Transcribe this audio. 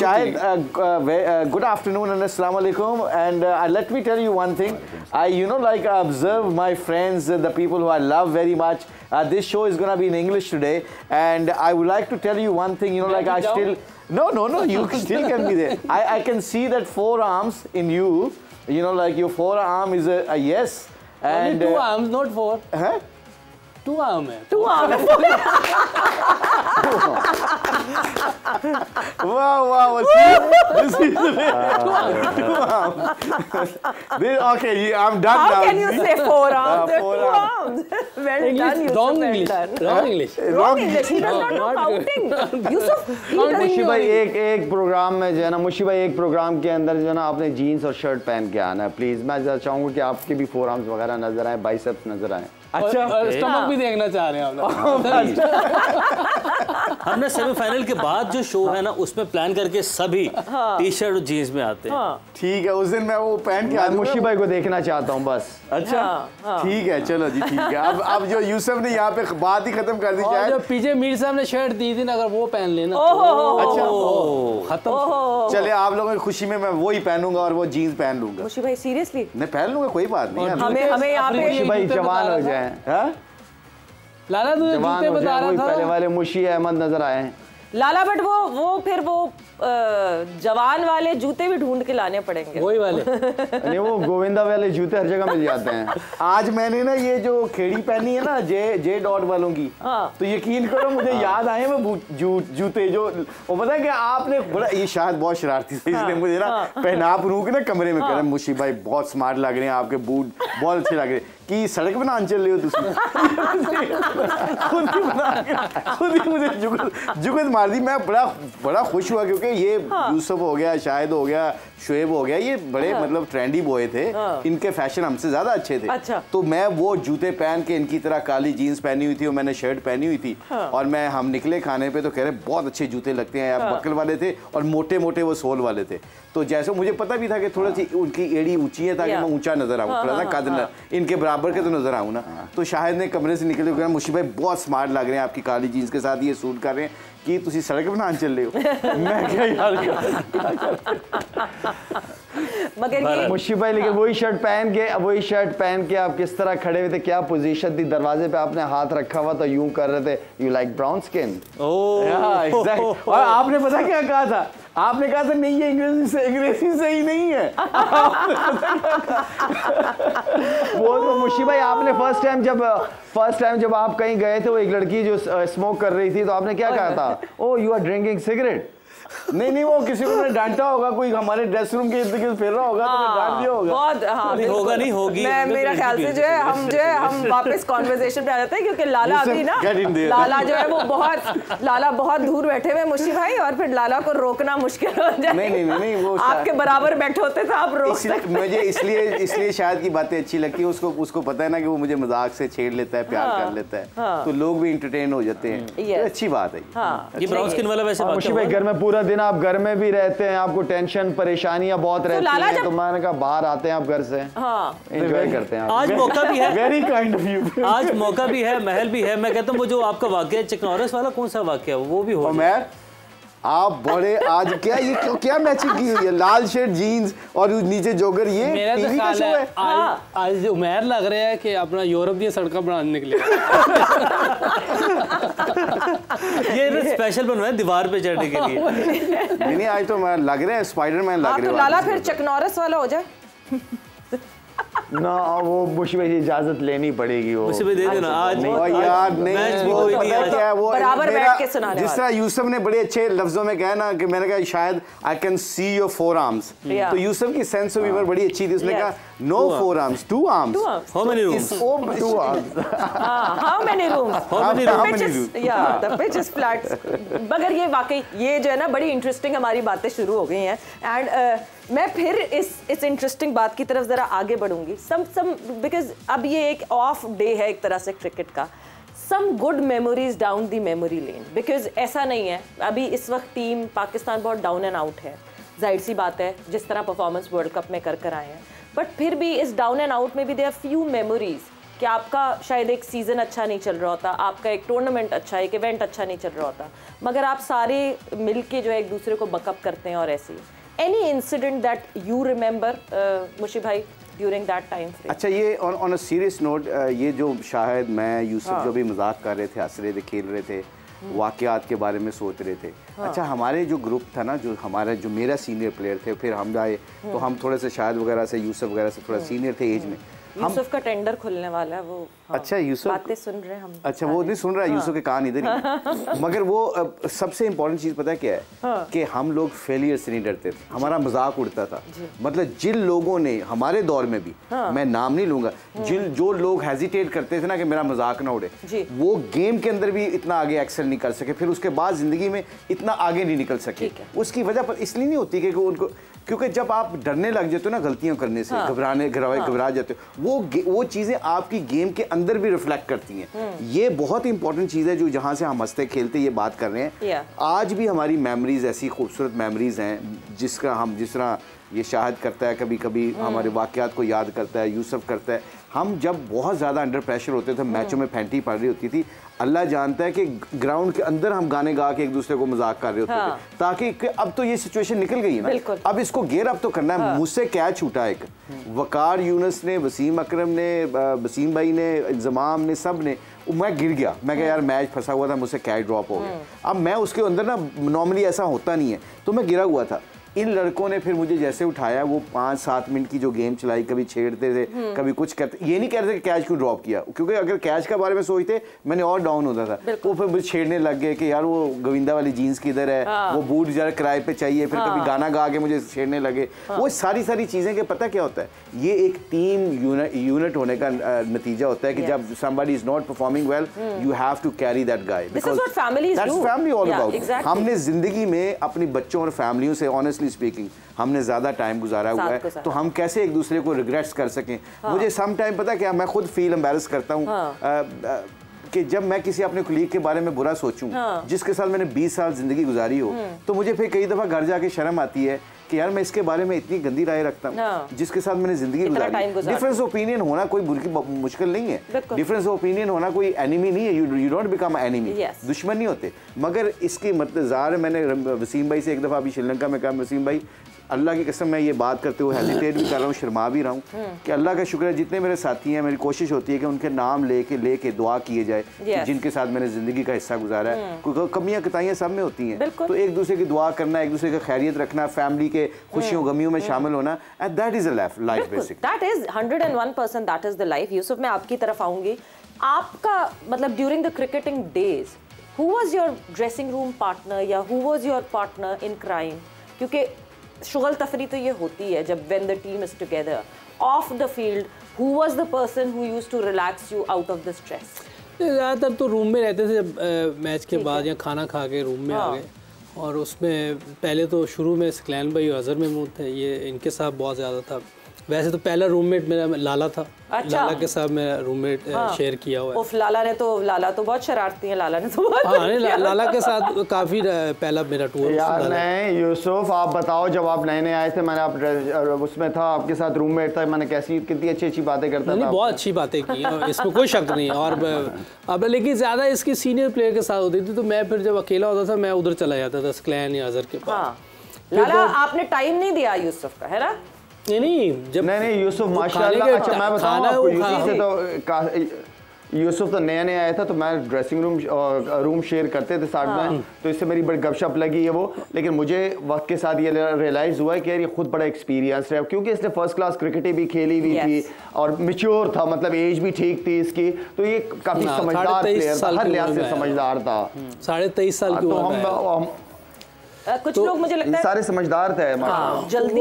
Shahid, good afternoon and assalamu alaikum. And let me tell you one thing. I observe my friends, the people who I love very much. This show is gonna be in English today, and I would like to tell you one thing. You still can be there. I can see that forearms in you. Your forearm is a yes. And only 2 arms, not 4. Huh? 2 arms. 2 arms. Wow. This is the way. 2 arms. Okay, I'm done now. How can you say 4 arms? 2 arms. Well done, Yusuf. Wrong English. Wrong English. Wrong English. He does not know counting. Yusuf, मुशी भाई एक programme में जो है ना, मुशी भाई एक programme के अंदर जो है ना आपने जीन्स और शर्ट पहन के आना है प्लीज। मैं चाहूँगा कि आपके भी 4 आर्म्स वगैरह नजर आए, बाइसेप्स नजर आए। अच्छा, स्टमक भी देखना चाह रहे हैं आप लोग। हमने सेमीफाइनल के बाद जो शो है ना उसमें प्लान करके सभी टी शर्ट और जीन्स में आते हैं। ठीक है, उस दिन मैं वो पहन के मुशी भाई को देखना चाहता हूँ बस। अच्छा ठीक है, चलो जी ठीक है। अब जो यूसुफ ने यहाँ पे बात ही खत्म कर दी जाए। जो पीछे मीर साहब ने शर्ट दी थी ना, अगर वो पहन लेना अच्छा खत्म। चले आप लोगों की खुशी में मैं वो ही पहनूंगा और वो जीन्स पहन लूंगा। मुशी भाई सीरियसली नहीं पहन लूंगा, कोई बात नहीं। हमें यहाँ पे मुशी भाई जवान हो जाए। लाला तुझे जूते बता रहा था, पहले वाले मुशी अहमद नजर आए हैं। लाला, बट वो जवान वाले जूते भी ढूंढ के लाने पड़ेंगे। वही वाले नहीं, वो गोविंदा वाले जूते हर जगह मिल जाते हैं। आज मैंने ना ये जो खेड़ी पहनी है ना जे डॉट वालों की, तो यकीन करो मुझे याद आए वो जूते जो वो पता है कि आपने बड़ा, ये शायद बहुत शरारती थे इसलिए मुझे ना पहना पहनू के ना कमरे में कह मुशी भाई बहुत स्मार्ट लग रहे हैं, आपके बूट बहुत अच्छे लग रहे हैं कि सड़क पे ना चल रहे हो तुम। खुद ही मुझे जुगत मार दी। मैं बड़ा खुश हुआ क्योंकि ये यूसुफ हो गया, शाहिद हो गया, शुएब हो गया, ये बड़े मतलब ट्रेंडी बॉय थे। इनके फैशन हमसे ज्यादा अच्छे थे। अच्छा। तो मैं वो जूते पहन के इनकी तरह काली जीन्स पहनी हुई थी और मैंने शर्ट पहनी हुई थी और हम निकले खाने पे तो कह रहे बहुत अच्छे जूते लगते हैं। बकल वाले थे और मोटे मोटे वो सोल वाले थे। तो जैसे मुझे पता भी था कि थोड़ी सी उनकी एड़ी ऊंची है ताकि मैं ऊंचा नजर आऊँ, थोड़ा सा कद इनके बराबर के तो नजर आऊँ ना। तो शाहिद ने कमरे से निकले कहा मुशी भाई बहुत स्मार्ट लग रहे हैं, आपकी काली जीन्स के साथ ये सूट कर रहे हैं कि तुसी सड़क बनाने चल रहे हो। मैं क्या यार मगर ये मुशी भाई लेकिन वही शर्ट पहन के आप किस तरह खड़े हुए थे, क्या पोजीशन थी? दरवाजे पे आपने हाथ रखा हुआ था, यूं कर रहे थे, यू लाइक ब्राउन स्किन। और आपने पता क्या कहा था? आपने कहा था नहीं ये अंग्रेजी से ही नहीं है। वो तो मुशी भाई आपने फर्स्ट टाइम जब आप कहीं गए थे, वो एक लड़की जो स्मोक कर रही थी तो आपने क्या कहा था? ओ यू आर ड्रिंकिंग सिगरेट। नहीं वो किसी को ने डांटा होगा, कोई हमारे ड्रेस रूम के इर्द गिर्द फिर रहा होगा तो डांट दिया होगा। बहुत होगा नहीं होगी। मेरा ख्याल से जो है हम वापस कॉन्वर्सेशन पे आ जाते हैं क्योंकि लाला अभी ना लाला जो है वो बहुत दूर बैठे हुए मुशी भाई और फिर लाला को रोकना मुश्किल हो जाए। नहीं वो आपके बराबर बैठे होते तो आप रोक सकते। मुझे इसलिए शायद की बातें अच्छी लगती है। उसको पता है ना कि वो मुझे मजाक से छेड़ लेता है, प्यार कर लेता है, तो लोग भी इंटरटेन हो जाते हैं। अच्छी बात है ये ब्राउन स्किन वाला। वैसे मुशी भाई घर में पूरा दिन आप घर में भी रहते हैं, आपको टेंशन परेशानियां बहुत रहती हैं, तो मैंने कहा बाहर आते हैं आप घर से, एंजॉय करते हैं। आज मौका भी है, वेरी काइंड ऑफ यू। आज मौका भी है, महल भी है। मैं कहता हूँ वो जो आपका वाकया चकनौरस वाला कौन सा वाकया वो भी हो। आप बड़े आज क्या मैचिंग की हुई है? लाल शर्ट जीन्स और नीचे जोगर, ये टीवी का शो है। आज उमेर लग रहा है कि अपना यूरोप की सड़कें बनाने निकले। ये स्पेशल बनवाया है दीवार पे चढ़ने के लिए। नहीं आज तो मैं लग रहा है स्पाइडरमैन लग रहे हो। लाला फिर चकनौरस वाला हो जाए ना, वो मुशी भाई इजाजत लेनी पड़ेगी। वो मुझे दे देना आज नहीं यार, नहीं वो बराबर बैठ के सुनाने जिस तरह यूसुफ ने बड़े अच्छे लफ्जों में कहा ना कि मैंने कहा शायद I can see your 4 arms, तो यूसुफ की सेंस ऑफ ह्यूमर बड़ी अच्छी थी। उसने कहा no 4 arms 2 arms. How many rooms? 2 arms. How many rooms? या द पिच इज फ्लैट। मगर ये वाकई ये जो है ना बड़ी इंटरेस्टिंग हमारी बातें शुरू हो गई हैं एंड मैं फिर इस इंटरेस्टिंग बात की तरफ ज़रा आगे बढ़ूंगी। सम बिकॉज अब ये एक ऑफ डे है एक तरह से क्रिकेट का। Some good memories down the memory lane, because ऐसा नहीं है अभी इस वक्त टीम पाकिस्तान बहुत डाउन एंड आउट है, जाहिर सी बात है जिस तरह परफॉर्मेंस वर्ल्ड कप में कर आए हैं, बट फिर भी इस डाउन एंड आउट में भी देयर आर फ्यू मेमोरीज कि आपका शायद एक सीज़न अच्छा नहीं चल रहा होता, आपका एक टूर्नामेंट अच्छा, एक इवेंट अच्छा नहीं चल रहा होता, मगर आप सारे मिल के जो है एक दूसरे को बकअप करते हैं और ऐसे ही। Any incident that you remember Mushi भाई ड्यूरिंग दैट टाइम फ्रेम? अच्छा, ये ऑन अ सीरियस नोट, ये जो शाहिद, मैं, यूसुफ जो भी मजाक कर रहे थे, हंस रहे थे, खेल रहे थे, वाक़यात के बारे में सोच रहे थे। अच्छा, हमारे जो ग्रुप था ना, जो मेरा सीनियर प्लेयर थे, फिर हम आए तो हम थोड़े से शाहिद वगैरह से, यूसुफ वगैरह से थोड़ा सीनियर थे एज में। यूसुफ का टेंडर खुलने वाला है वो। अच्छा, यूसुफ बातें सुन रहे हैं हम। अच्छा, वो नहीं सुन रहा है, यूसुफ के कान इधर ही। मगर वो सबसे इम्पोर्टेंट चीज़ पता है क्या है? कि हम लोग फेलियर से नहीं डरते थे, हमारा मजाक उड़ता था। मतलब जिन लोगों ने हमारे दौर में भी, मैं नाम नहीं लूंगा, जो लोग हेजिटेट करते थे ना कि मेरा मजाक ना उड़े, वो गेम के अंदर भी इतना आगे एक्सेल नहीं कर सके, फिर उसके बाद जिंदगी में इतना आगे नहीं निकल सके। उसकी वजह इसलिए नहीं होती कि उनको, क्योंकि जब आप डरने लग जाते हो ना गलतियां करने से, घबरा जाते हो, वो चीज़ें आपकी गेम के अंदर भी रिफ्लेक्ट करती हैं। ये बहुत इंपॉर्टेंट चीज़ है जो जहाँ से हम हंसते खेलते ये बात कर रहे हैं। आज भी हमारी मेमोरीज ऐसी खूबसूरत मेमोरीज हैं जिस तरह ये शाहिद करता है, कभी कभी हमारे वाक़यात को याद करता है, यूसुफ करता है। हम जब बहुत ज़्यादा अंडर प्रेशर होते थे, मैचों में फैंटी पड़ रही होती थी, अल्लाह जानता है कि ग्राउंड के अंदर हम गाने गा के एक दूसरे को मजाक कर रहे होते थे, ताकि अब तो ये सिचुएशन निकल गई है ना, अब इसको गेयर अप तो करना है। मुझसे कैच छूटा एक, वकार यूनुस ने, वसीम अकरम ने, वसीम भाई ने, इंजमाम ने, सब ने, मैं गिर गया। मैं कहा यार मैच फंसा हुआ था, मुझसे कैच ड्रॉप हो गया। अब मैं उसके अंदर ना, नॉर्मली ऐसा होता नहीं है, तो मैं गिरा हुआ था। इन लड़कों ने फिर मुझे जैसे उठाया, वो 5-7 मिनट की जो गेम चलाई, कभी छेड़ते थे, कभी कुछ करते, ये नहीं कहते कि कैच क्यों ड्रॉप किया, क्योंकि अगर कैच के बारे में सोचते मैंने और डाउन होता था। वो फिर मुझे छेड़ने लग गए कि यार वो गोविंदा वाली जीन्स किधर है, वो बूट जरा किराए पे चाहिए, फिर कभी गाना गा के मुझे छेड़ने लगे। वो सारी चीज़ें के पता क्या होता है, ये एक टीम यूनिट होने का नतीजा होता है कि जब somebody is not performing well, you have to carry that guy, because that's family all about। हमने जिंदगी में अपनी बच्चों और फैमिलियों से ऑनेस्टली स्पीकिंग हमने ज्यादा टाइम गुजारा हुआ है, तो हम कैसे एक दूसरे को रिग्रेट्स कर सकें। मुझे सम टाइम पता क्या, मैं खुद फील एम्बैरस करता हूँ कि जब मैं किसी अपने कुलीग के बारे में बुरा सोचूं, जिसके साथ मैंने 20 साल जिंदगी गुजारी हो, तो मुझे फिर कई दफा घर जाके शर्म आती है कि यार मैं इसके बारे में इतनी गंदी राय रखता हूँ जिसके साथ मैंने जिंदगी गुजारी। डिफरेंस ओपिनियन होना कोई मुश्किल नहीं है, डिफरेंस ओपिनियन होना कोई एनिमी नहीं है, यू डोंट बिकम एनिमी, दुश्मन नहीं होते। मगर इसकी मतलब ज़ाहिर, मैंने वसीम भाई से एक दफ़ा अभी श्रीलंका में कहा, वसीम भाई अल्लाह की कसम मैं ये बात करते हुए हेजिटेट भी कर रहा हूँ, शर्मा भी रहा हूँ कि अल्लाह का शुक्र है जितने मेरे साथी हैं, मेरी कोशिश होती है कि उनके नाम लेके दुआ किए जाए जिनके साथ मैंने ज़िंदगी का हिस्सा गुजारा है। क्योंकि कमियाँ कताइयाँ सब में होती हैं, तो एक दूसरे की दुआ करना, एक दूसरे का खैरियत रखना, फैमिली के खुशियों गमियों में शामिल होना, and that is a life basic, that is 101% that is the life. Yusuf, मैं आपकी तरफ आऊँगी। आपका मतलब during the cricketing days, who was your dressing room partner या who was your partner in crime? क्योंकि शुगल तफरी तो ये होती है जब when the team is together off the field, who was the person who used to relax you out of the stress? ज़्यादातर तो रूम में रहते थे, जब मैच के बाद या खाना खा के रूम में आ गए, और उसमें पहले तो शुरू में सकलैन भाई और अजहर महमूद थे, ये इनके साथ बहुत ज़्यादा था। वैसे तो पहला रूममेट मेरा लाला था। अच्छा। लाला के साथ मैं रूममेट शेयर किया हुआ है। लाला तो बहुत शरारती है, लाला ने तो बहुत लाला के साथ काफ़ी पहला मेरा टूर। यार नहीं यूसुफ, आप बताओ, जब आप नए आए थे, मैंने आप उसमें था, आपके साथ रूममेट था, मैंने कितनी अच्छी बातें करता था। बहुत अच्छी बातें की, इसमें कोई शक नहीं। और अब लेकिन ज़्यादा इसकी सीनियर प्लेयर के साथ होती थी, तो मैं फिर जब अकेला होता था मैं उधर चला जाता था, सकलैन या अजहर के पास। लाला आपने टाइम नहीं दिया यूसुफ का, है ना? नहीं यूसुफ माशाल्लाह। अच्छा मैं बताऊं आपको, यूसुफ तो नया आया था, तो मैं ड्रेसिंग रूम शेयर करते थे साथ में, तो इससे मेरी बड़ी गपशप लगी है वो। लेकिन मुझे वक्त के साथ ये रियलाइज़ हुआ है कि यार ये खुद बड़ा एक्सपीरियंस है, क्योंकि इसने फर्स्ट क्लास क्रिकेट भी खेली हुई थी और मैच्योर था, मतलब एज भी ठीक थी इसकी, तो ये काफ़ी समझदार प्लेयर था, हर लिहाज से समझदार था। 23.5 साल की कुछ लोग मुझे लगता है सारे समझदार थे। जल्दी